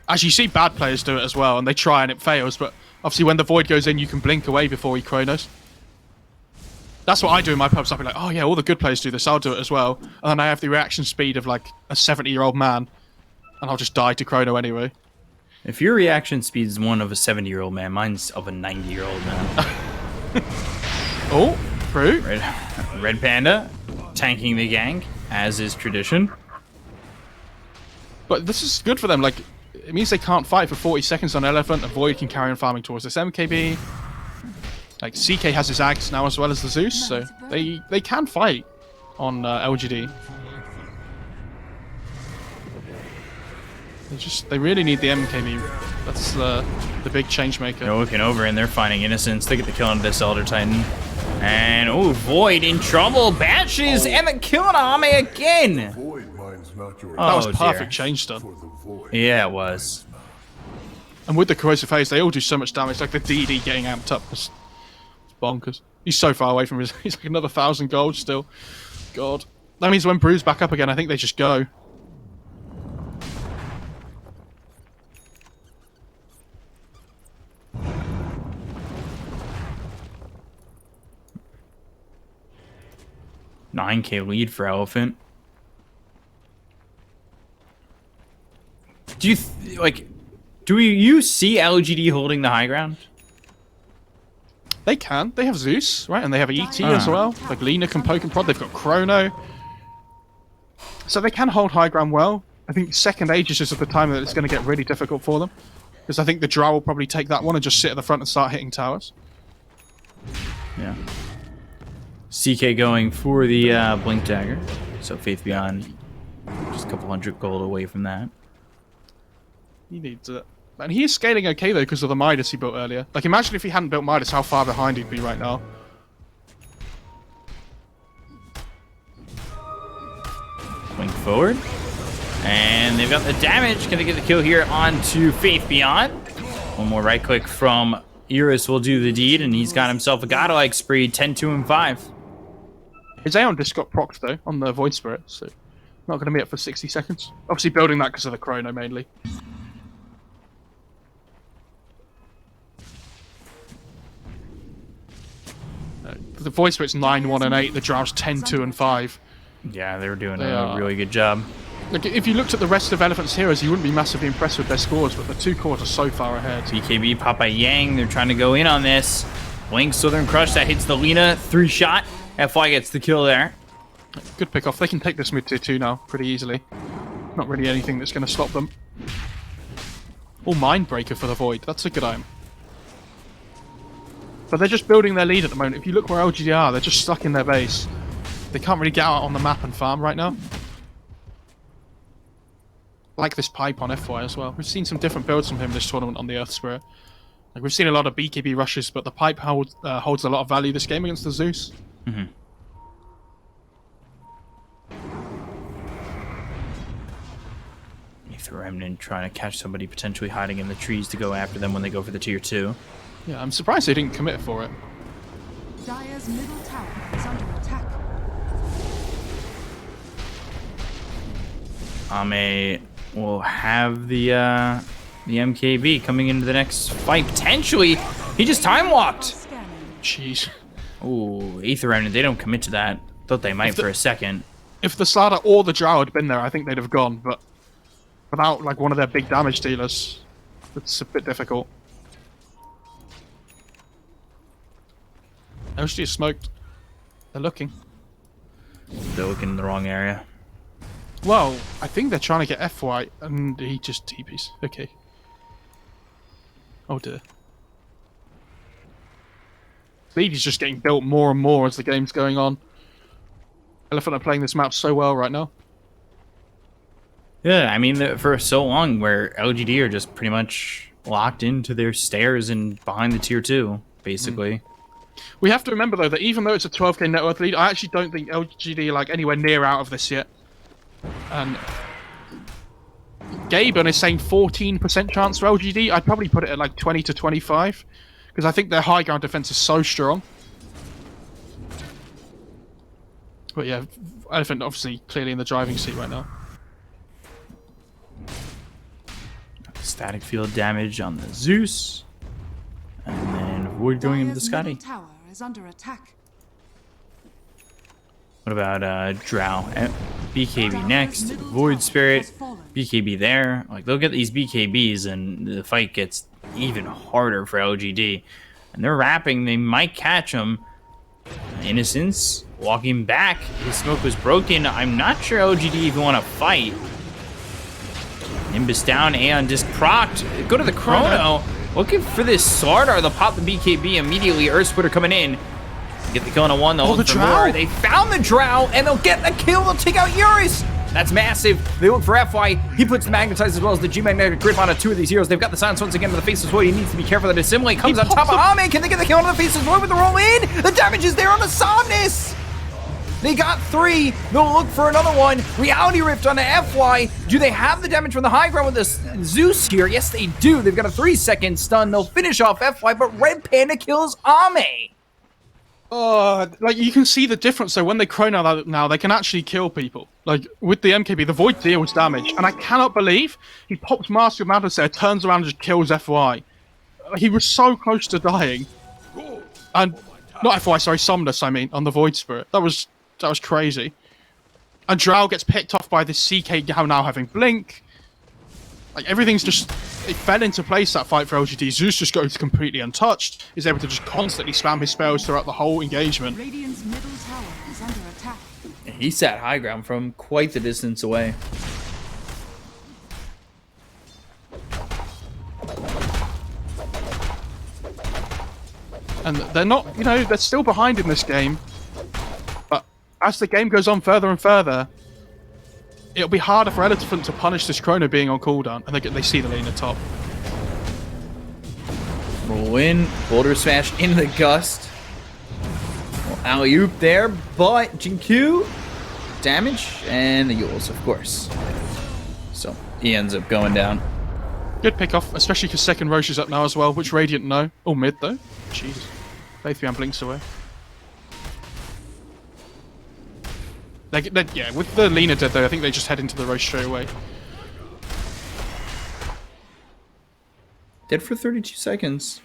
Actually, you see bad players do it as well, and they try and it fails, but obviously when the Void goes in, you can blink away before he Chronos. That's what I do in my pubs. I'll be like, oh yeah, all the good players do this, I'll do it as well. And then I have the reaction speed of like a 70-year-old man, and I'll just die to Chrono anyway. If your reaction speed is one of a 70-year-old man, mine's of a 90-year-old man. Oh, true. Red Panda tanking the gang, as is tradition. But this is good for them. Like, it means they can't fight for 40 seconds on Elephant, and Void can carry on farming towards this MKB. Like, CK has his Axe now as well as the Zeus, so they can fight on LGD. They really need the MKB. That's the big change maker. They're looking over and they're finding Innocence. They get the kill on this Elder Titan. And, oh, Void in trouble. Bashes and the kill on Ame again. Void mine's not your That was Oh, perfect dear. change done. for the void. Yeah, it was. And with the Corrosive Haze, they all do so much damage. Like the DD getting amped up. It's bonkers. He's so far away from his... He's like another 1,000 gold still. God. That means when Brew's back up again, I think they just go. $9K lead for Elephant. Do you do you see LGD holding the high ground? They can. They have Zeus, right? And they have ET as well. Like Lena can poke and prod. They've got Chrono. So they can hold high ground well. I think second age is just at the time that it's going to get really difficult for them. Because I think the Drow will probably take that one and just sit at the front and start hitting towers. Yeah. CK going for the Blink Dagger. So Faith Beyond, just a couple hundred gold away from that. He needs it. And he is scaling okay though because of the Midas he built earlier. Like imagine if he hadn't built Midas, how far behind he'd be right now. Blink forward. And they've got the damage. Can they get the kill here onto Faith Beyond? One more right click from Eurus will do the deed, and he's got himself a godlike spree, 10, 2, and 5. His Aeon disc got procced though on the Void Spirit, so not going to be up for 60 seconds. Obviously building that because of the Chrono mainly. The Void Spirit's 9, 1, and 8. The Drow's 10, 2, and 5. Yeah, they were doing They a are. really good job. Like, if you looked at the rest of Elephant's heroes, you wouldn't be massively impressed with their scores, but the two cores are so far ahead. BKB, Papa Yang, they're trying to go in on this. Blink, Southern Crush, that hits the Lena, 3-shot. FY gets the kill there. Good pick off. They can take this mid tier 2 now pretty easily. Not really anything that's going to stop them. Or Mindbreaker for the Void. That's a good item. But they're just building their lead at the moment. If you look where LGD are, they're just stuck in their base. They can't really get out on the map and farm right now. Like this pipe on FY as well. We've seen some different builds from him this tournament on the Earth Spirit. Like we've seen a lot of BKB rushes, but the pipe holds a lot of value this game against the Zeus. Mm-hmm. Aether Remnant trying to catch somebody potentially hiding in the trees to go after them when they go for the tier 2. Yeah, I'm surprised they didn't commit for it. Dire's middle tower is under attack. Ame will have the MKB coming into the next fight. Potentially, he just time walked. Scanning. Jeez. Ooh, Aether Remnant, they don't commit to that. Thought they might for a second. If the Slardar or the Drow had been there, I think they'd have gone, but without like one of their big damage dealers, it's a bit difficult. LGD is smoked. They're looking. They're looking in the wrong area. Well, I think they're trying to get FY, and he just TPs. Okay. Oh dear. Speed is just getting built more and more as the game's going on. Elephant are playing this map so well right now. Yeah, I mean, for so long where LGD are just pretty much locked into their stairs and behind the tier 2, basically. We have to remember though that even though it's a 12k net worth lead, I actually don't think LGD are like anywhere near out of this yet. And Gaben is saying 14% chance for LGD. I'd probably put it at like 20 to 25 because I think their high ground defense is so strong. But yeah, Elephant obviously clearly in the driving seat right now. Static field damage on the Zeus. And then Void going into the Dire's Scotty. middle tower is under attack. What about Drow? BKB next. Void Spirit. BKB there. Like, they'll get these BKBs and the fight gets even harder for LGD. And they're wrapping. They might catch him. Innocence walking back. His smoke was broken. I'm not sure LGD even want to fight. Nimbus down. Aeon disc procced. Go to the Chrono. Looking for this Slardar. They'll pop the BKB immediately. Earth Splitter coming in. Get the kill on a 1. They'll look for more. They found the Drow, and they'll get the kill. They'll take out Eurus. That's massive. They look for FY. He puts the Magnetize as well as the G-Magnetic Grip on 2 of these heroes. They've got the Silence once again to the face of Void. He needs to be careful that Assimilate comes on top of Ame. Can they get the kill on the face of Void with the roll in? The damage is there on the Somnus. They got 3. They'll look for another one. Reality Rift on the FY. Do they have the damage from the high ground with the Zeus here? Yes, they do. They've got a 3-second stun. They'll finish off FY, but Red Panda kills Ame. Like you can see the difference though when they chrono now they can actually kill people. Like with the MKB, the Void deals damage, and I cannot believe he pops Master of Madness there, turns around and just kills FY. He was so close to dying, and not FY, sorry, Somnus. I mean, on the Void Spirit. That was crazy. And Drow gets picked off by the CK now having Blink. Like everything's just, it fell into place that fight for LGD. Zeus just goes completely untouched. He's able to just constantly spam his spells throughout the whole engagement. Radiant's middle tower is under attack. He sat high ground from quite the distance away. And they're not, you know, they're still behind in this game. But as the game goes on further and further, it'll be harder for Elephant to punish this Chrono being on cooldown, and they see the lane at top. Roll in, Boulder Smash into the Gust. Alley-oop there, but Jinku, damage, and the Yules, of course. So, he ends up going down. Good pick off, especially because second Roche is up now as well, which Radiant know. Oh, mid though. Jeez. Lathian blinks away. Yeah, with the Lina dead though, I think they just head into the Roche straight away. Dead for 32 seconds.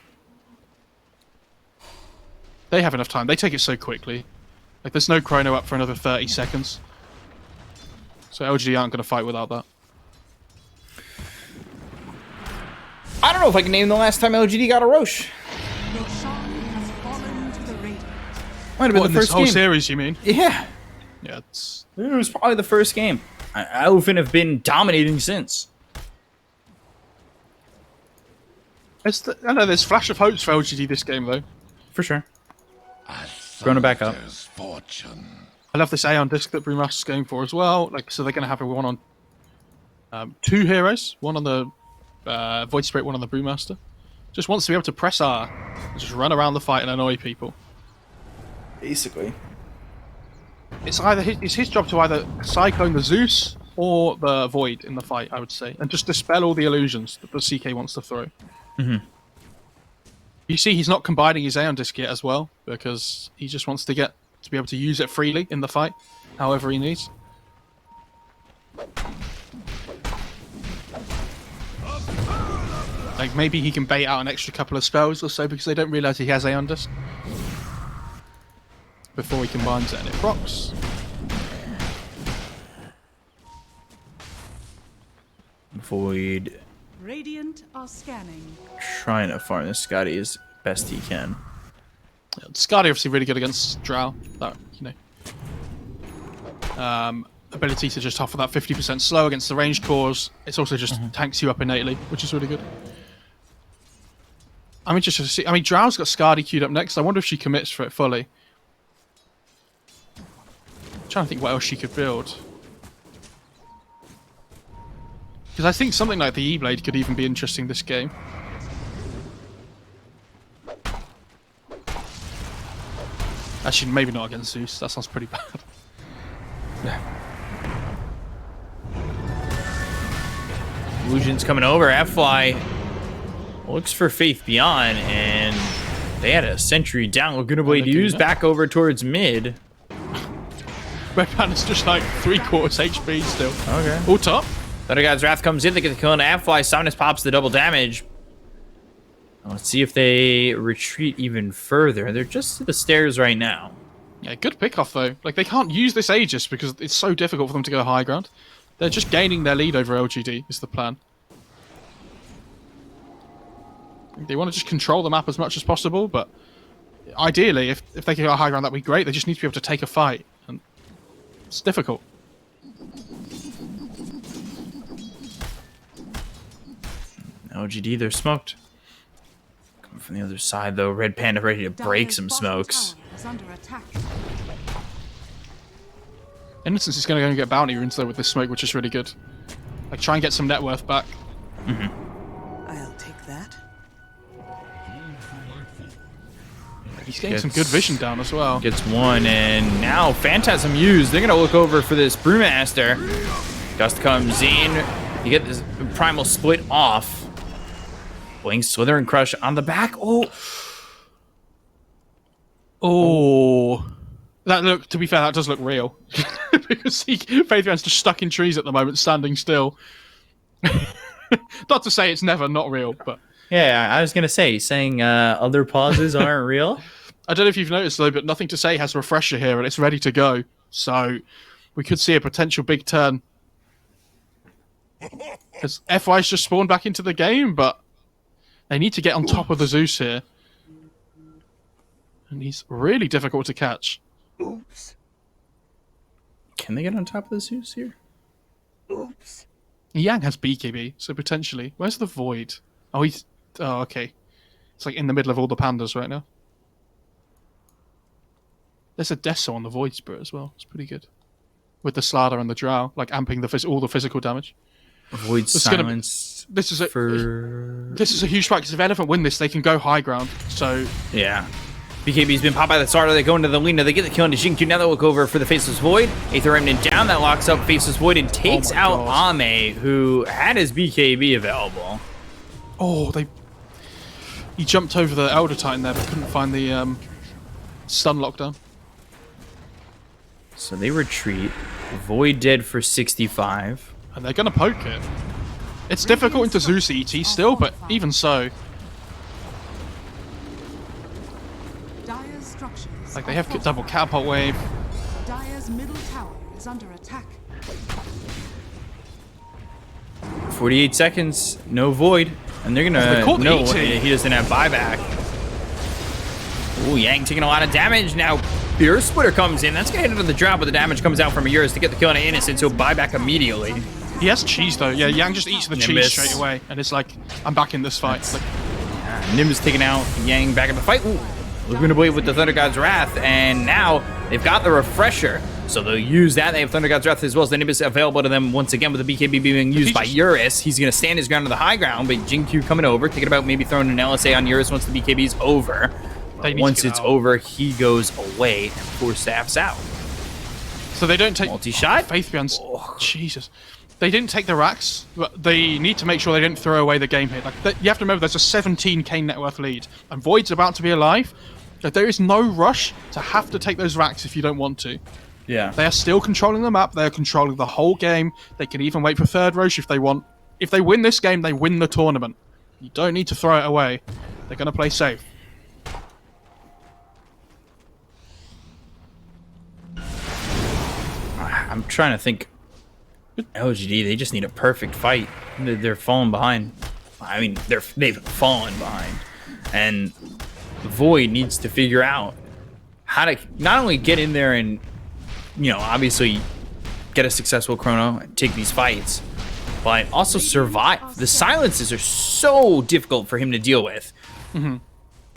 They have enough time. They take it so quickly. Like, there's no Chrono up for another 30 seconds. So LGD aren't going to fight without that. I don't know if I can name the last time LGD got a Roche. Roshan has fallen to the Radiant. Might have been What, the in this first whole game. series, you mean? Yeah. Yeah, it's... It was probably the first game. Elephant have been dominating since. I know there's flash of hopes for LGD this game, though. For sure. Growing back up. Fortune. I love this Aeon disc that Brewmaster's going for as well. Like, so they're going to have a one on 2 heroes. One on the Void Spirit, one on the Brewmaster. Just wants to be able to press R and just run around the fight and annoy people. Basically. It's his job to either cyclone the Zeus or the Void in the fight, I would say, and just dispel all the illusions that the CK wants to throw. Mm-hmm. You see, he's not combining his Aeon Disc yet as well, because he just wants to be able to use it freely in the fight, however he needs. Like, maybe he can bait out an extra couple of spells or so because they don't realise he has Aeon Disc before he combines it and it procs. Void. Radiant are scanning. Trying to farm this Scotty as best he can. Yeah, Skadi obviously really good against Drow. That, you know, ability to just offer that 50% slow against the ranged cores. It's also just tanks you up innately, which is really good. I'm interested to see. I mean, Drow's got Skadi queued up next. I wonder if she commits for it fully. I'm trying to think what else she could build. Because I think something like the E-Blade could even be interesting this game. Actually, maybe not against Zeus. That sounds pretty bad. Yeah. Illusion's coming over. F-Fly looks for Faith Beyond, and they had a sentry down. Laguna Blade used back over towards mid. Red Panda's just like 3/4 HP still. Okay. All top. Thundergod's Wrath comes in. They get the kill on F-Fly. Soundness pops the double damage. Let's see if they retreat even further. They're just to the stairs right now. Yeah, good pickoff though. Like, they can't use this Aegis because it's so difficult for them to go high ground. They're just gaining their lead over LGD is the plan. They want to just control the map as much as possible, but ideally, if they can go high ground, that'd be great. They just need to be able to take a fight, and it's difficult. LGD, they're smoked. Coming from the other side, though. Red Panda ready to break some smokes. Innocence is going to go and get bounty runes though with this smoke, which is really good. Like, try and get some net worth back. I'll take that. He's getting some good vision down as well. Gets one, and now Phantasm used. They're going to look over for this Brewmaster. Gust comes in. You get this Primal split off. Blink, Slither, and Crush on the back. Oh. That look, to be fair, that does look real. Because Faithman's just stuck in trees at the moment, standing still. Not to say it's never not real, but... Yeah, I was going to say, saying other pauses aren't real. I don't know if you've noticed, though, but Nothing to Say has a refresher here, and it's ready to go. So, we could see a potential big turn. Because FY's just spawned back into the game, but they need to get on top of the Zeus here. And he's really difficult to catch. Oops. Can they get on top of the Zeus here? Oops. Yang has BKB, so potentially. Where's the Void? Oh, he's... Oh, okay. It's like in the middle of all the pandas right now. There's a Deso on the Void Spirit as well. It's pretty good. With the Slardar and the Drow, like amping all the physical damage. Void silence. This is a huge fight, because if Elephant win this, they can go high ground. So... Yeah. BKB's been popped by the Slardar. They go into the Lina. They get the kill into Xingqiu. Now they look over for the Faceless Void. Aether Remnant down. That locks up Faceless Void and takes out Ame, who had his BKB available. Oh, he jumped over the Elder Titan there, but couldn't find the stun lockdown. So they retreat. Void dead for 65. And they're going to poke it. It's difficult into Zeus ET still, but even so. Like, they have double catapult wave. Dire's middle tower is under attack. 48 seconds. No Void. And they're gonna... No, he doesn't have buyback. Ooh, Yang taking a lot of damage. Now, Beer Splitter comes in. That's gonna hit into the drop, but the damage comes out from Eurus to get the kill on Innocent, so buyback immediately. He has cheese, though. Yeah, Yang just eats the cheese straight away. And it's like, I'm back in this fight. Like, Nim's taking out Yang back in the fight. Ooh. Laguna Blade with the Thunder God's Wrath, and now they've got the refresher. So they'll use that. They have Thunder God's Wrath as well as the Nimbus available to them once again with the BKB being used by Eurus. He's going to stand his ground on the high ground, but Jinkyu coming over, thinking about maybe throwing an LSA on Eurus once the BKB is over. Once it's over, he goes away and Force Staff's out. So they don't take... Multi-shot? Faith Beyond's... Jesus. They didn't take the racks, but they need to make sure they didn't throw away the game here. You have to remember there's a 17k net worth lead, and Void's about to be alive. But there is no rush to have to take those racks if you don't want to. Yeah. They are still controlling the map. They are controlling the whole game. They can even wait for third Roche if they want. If they win this game, they win the tournament. You don't need to throw it away. They're going to play safe. I'm trying to think. LGD, they just need a perfect fight. They're falling behind. I mean, they've fallen behind. And Void needs to figure out how to not only get in there and, you know, obviously get a successful chrono and take these fights, but also survive. The silences are so difficult for him to deal with. The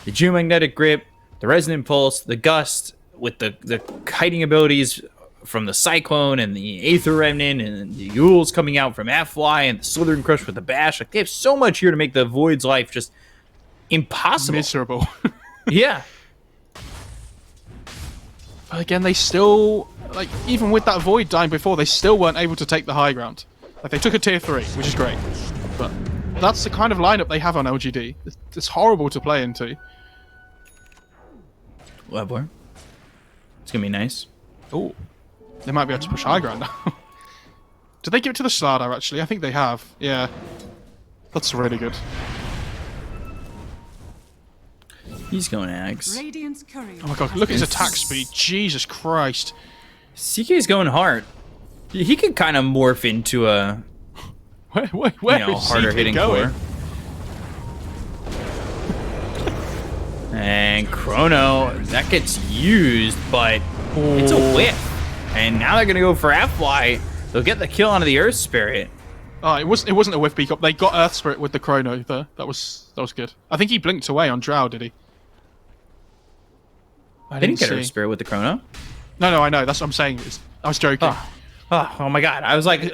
geomagnetic grip, the resonant pulse, the gust with the kiting abilities from the Cyclone and the Aether Remnant and the Yules coming out from FY and the Slithering Crush with the Bash. Like, they have so much here to make the Void's life just impossible. Miserable. Yeah. But again, they still, like, even with that Void dying before, they still weren't able to take the high ground. Like, they took a tier 3, which is great. But that's the kind of lineup they have on LGD. It's horrible to play into. Webware. It's gonna be nice. Oh. They might be able to push high ground now. Did they give it to the Slardar, actually? I think they have. Yeah. That's really good. He's going Ags. Oh my god, look at his attack speed. Jesus Christ. CK's going hard. He could kind of morph into a Where is harder CK hitting going? core. And Chrono, that gets used, but it's a whiff. And now they're gonna go for FY. They'll get the kill onto the Earth Spirit. Oh, it wasn't a whiff peak up. They got Earth Spirit with the Chrono there. That was good. I think he blinked away on Drow, did he? I didn't get Earth Spirit with the Chrono. No, I know. That's what I'm saying. I was joking. Oh my god. I was like...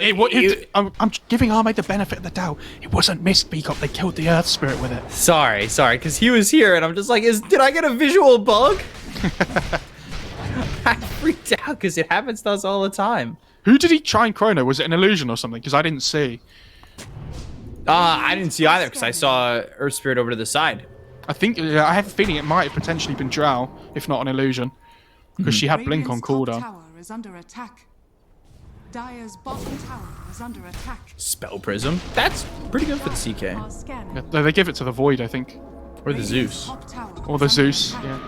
I'm giving Armade the benefit of the doubt. It wasn't Mist Peacock. They killed the Earth Spirit with it. Sorry, because he was here, and I'm just like, did I get a visual bug? I freaked out, because it happens to us all the time. Who did he try and Chrono? Was it an illusion or something? Because I didn't see. I didn't see either, because I saw Earth Spirit over to the side. I think, I have a feeling it might have potentially been Drow, if not an illusion. Because she had Blink on cooldown. Tower is under attack. Dire's bottom tower is under attack. Spell Prism. That's pretty good for the CK. Yeah, they give it to the Void, I think. Or the Zeus. Or the Zeus, yeah.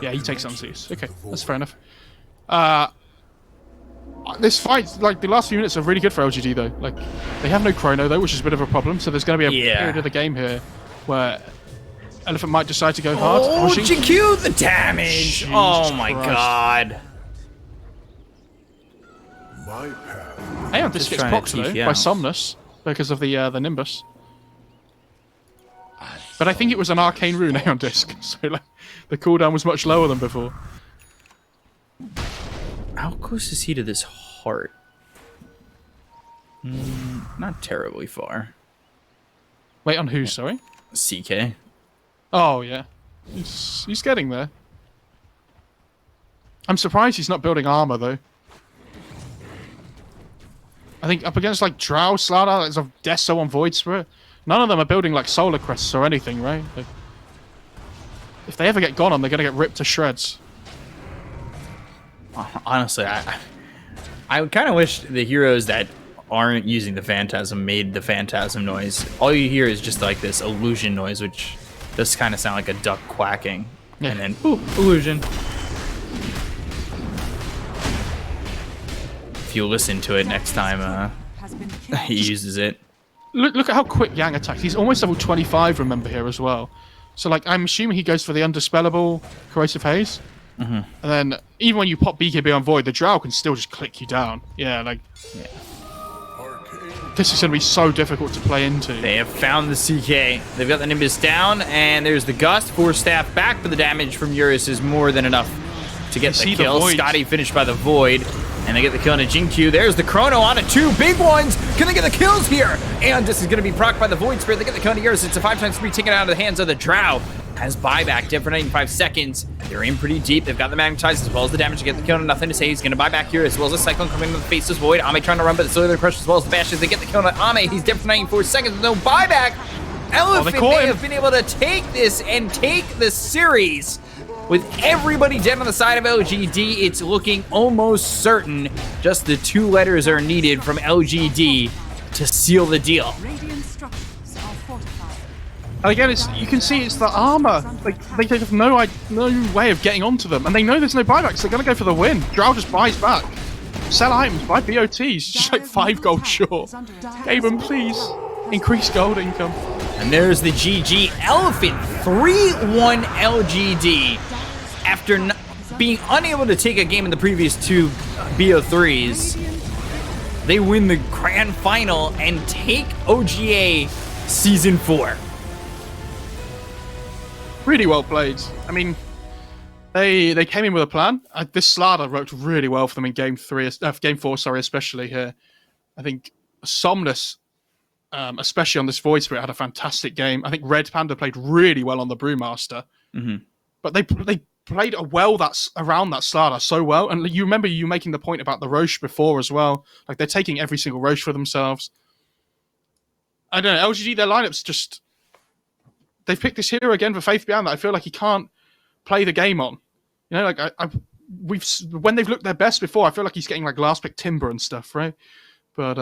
Yeah, he takes on Zeus. Okay, that's fair enough. This fight, like, the last few minutes are really good for LGD, though. Like, they have no Chrono, though, which is a bit of a problem. So there's going to be a period of the game here where Elephant might decide to go hard. Oh, GQ, the damage! Jesus oh my Christ. God. Aeon Disc gets procced, though, by Somnus because of the Nimbus. But I think it was an arcane rune Aeon Disc, so like, the cooldown was much lower than before. How close is he to this heart? Not terribly far. Wait, on who, sorry? CK. Oh, yeah. He's getting there. I'm surprised he's not building armor, though. I think up against, like, Drow, Slardar, there's a Deso on Void Spirit. None of them are building, like, Solar Crests or anything, right? Like, if they ever get gone on, they're going to get ripped to shreds. Honestly, I kind of wish the heroes that aren't using the Phantasm made the Phantasm noise. All you hear is just, like, this illusion noise, which does kind of sound like a duck quacking. Yeah. And then, boop, illusion. If you listen to it next time he uses it. Look at how quick Yang attacks. He's almost level 25, remember, here as well. So, like, I'm assuming he goes for the Undispellable Corrosive Haze. And then, even when you pop BKB on Void, the Drow can still just click you down. Yeah, like... Yeah. This is going to be so difficult to play into. They have found the CK. They've got the Nimbus down, and there's the Gust. 4 staff back, but the damage from Eurus is more than enough to get the see the kill. Void. Scotty finished by the Void, and they get the kill on a Jinkyu. There's the Chrono on it, 2 big ones. Can they get the kills here? And this is going to be procced by the Void Spirit. They get the kill on Yours. It's a 5x3 taken out of the hands of the Drow. Has buyback, dead for 95 seconds. They're in pretty deep. They've got the magnetized as well as the damage to get the kill. Nothing to say. He's going to buy back here as well as a Cyclone coming into the face of Void. Ame trying to run, but it's slowly the crush as well as the bashes. They get the kill on Ame. He's dead for 94 seconds with no buyback. Elephant may have been able to take this and take the series. With everybody dead on the side of LGD, it's looking almost certain just the 2 letters are needed from LGD to seal the deal. Radiant structures are fortified. And again, you can see it's the armor. Like, they have no way of getting onto them, and they know there's no buybacks. They're gonna go for the win. Drow just buys back. Sell items, buy BOTs. Just like 5 gold short. Gaben, please increase gold income. And there's the GG Elephant 3-1 LGD. After being unable to take a game in the previous 2 BO3s, they win the grand final and take OGA Season 4. Really well played. I mean, they came in with a plan. This Slardar worked really well for them in game 4, sorry, especially here. I think Somnus, especially on this Void Spirit, had a fantastic game. I think Red Panda played really well on the Brewmaster. But they played that's around that Slardar so well. And you remember you making the point about the Roche before as well. Like, they're taking every single Roche for themselves. I don't know, LGD, their lineup's just... They've picked this hero again for Faith Beyond that I feel like he can't play the game on. You know, like, when they've looked their best before, I feel like he's getting, like, last pick Timber and stuff, right? But